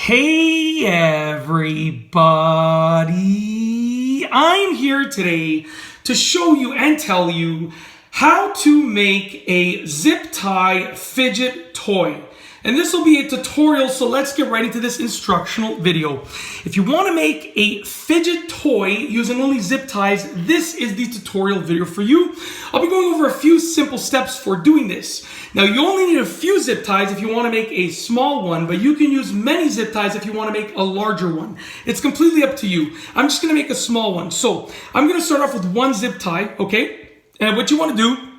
Hey everybody, I'm here today to show you and tell you how to make a zip tie fidget toy. And this will be a tutorial, so let's get right into this instructional video. If you want to make a fidget toy using only zip ties, this is the tutorial video for you. I'll be going over a few simple steps for doing this. Now, you only need a few zip ties if you want to make a small one, but you can use many zip ties if you want to make a larger one. It's completely up to you. I'm just going to make a small one. So I'm going to start off with one zip tie, okay? And what you want to do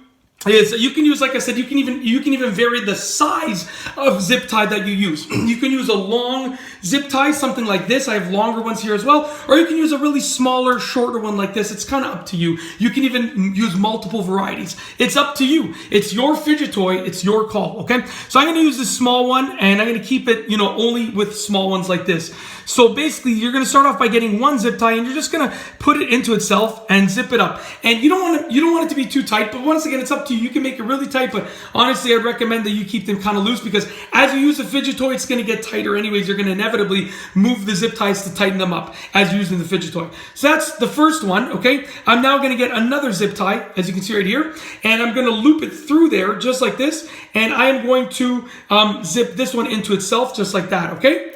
is you can use, like I said, you can even vary the size of zip tie that you use. You can use a long zip tie, something like this. I have longer ones here as well. Or you can use a really smaller, shorter one like this. It's kind of up to you. You can even use multiple varieties. It's up to you. It's your fidget toy. It's your call, okay? So I'm going to use this small one, and I'm going to keep it, only with small ones like this. So basically, you're going to start off by getting one zip tie, and you're just going to put it into itself and zip it up. And you don't want it to be too tight, but once again, it's up to you. You can make it really tight, but honestly, I'd recommend that you keep them kind of loose, because as you use a fidget toy, it's going to get tighter anyways. You're going to inevitably move the zip ties to tighten them up as you're using the fidget toy. So that's the first one, okay? I'm now going to get another zip tie, as you can see right here, and I'm going to loop it through there just like this, and I am going to zip this one into itself just like that, okay?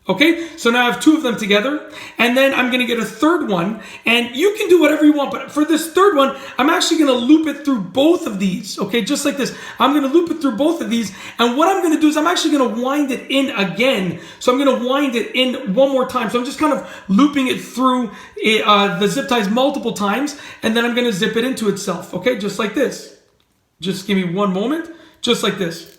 Okay, so now I have two of them together, and then I'm going to get a third one, and you can do whatever you want, but for this third one, I'm actually going to loop it through both of these, okay, just like this. I'm going to loop it through both of these, and what I'm going to do is I'm actually going to wind it in again. So I'm going to wind it in one more time. So I'm just kind of looping it through the zip ties multiple times, and then I'm going to zip it into itself, okay, just like this. Just give me one moment, just like this.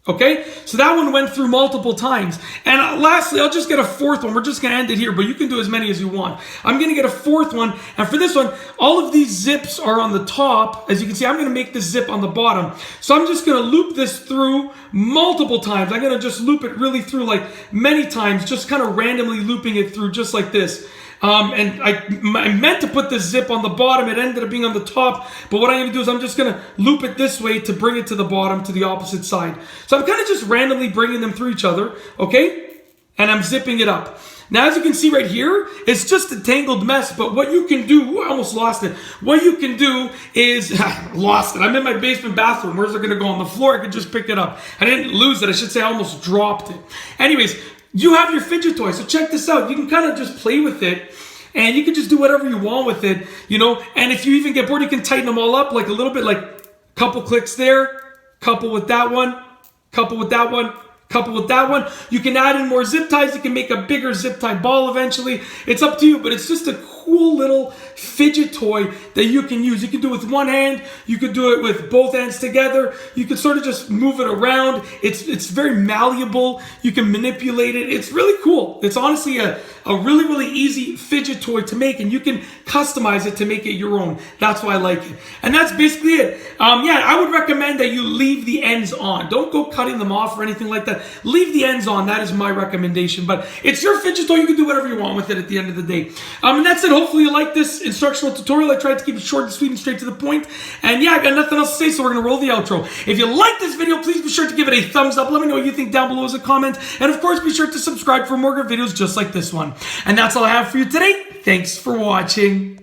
Okay, so that one went through multiple times. And lastly, I'll just get a fourth one. We're just going to end it here, but you can do as many as you want. I'm going to get a fourth one. And for this one, all of these zips are on the top. As you can see, I'm going to make this zip on the bottom. So I'm just going to loop this through multiple times. I'm going to just loop it really through like many times, just kind of randomly looping it through just like this. And I meant to put this zip on the bottom. It ended up being on the top. But what I'm going to do is I'm just going to loop it this way to bring it to the bottom, to the opposite side. So I'm kind of just randomly bringing them through each other, okay? And I'm zipping it up. Now, as you can see right here, it's just a tangled mess. But what you can do, I almost lost it. What you can do is, lost it. I'm in my basement bathroom. Where's it going to go? On the floor? I could just pick it up. I didn't lose it. I should say I almost dropped it. Anyways, you have your fidget toy, so check this out. You can kind of just play with it, and you can just do whatever you want with it, and if you even get bored, you can tighten them all up like a little bit, like a couple clicks there, couple with that one, couple with that one, couple with that one. You can add in more zip ties. You can make a bigger zip tie ball eventually. It's up to you, but it's just a cool little fidget toy that you can use. You can do it with one hand. You could do it with both hands together. You can sort of just move it around. It's very malleable. You can manipulate it. It's really cool. It's honestly a really, really easy fidget toy to make, and you can customize it to make it your own. That's why I like it. And that's basically it. Yeah, I would recommend that you leave the ends on. Don't go cutting them off or anything like that. Leave the ends on. That is my recommendation. But it's your fidget toy. You can do whatever you want with it at the end of the day. And that's it. Hopefully you like this instructional tutorial. I tried to keep it short and sweet and straight to the point. And yeah, I got nothing else to say, so we're going to roll the outro. If you like this video, please be sure to give it a thumbs up. Let me know what you think down below as a comment. And of course, be sure to subscribe for more good videos just like this one. And that's all I have for you today. Thanks for watching.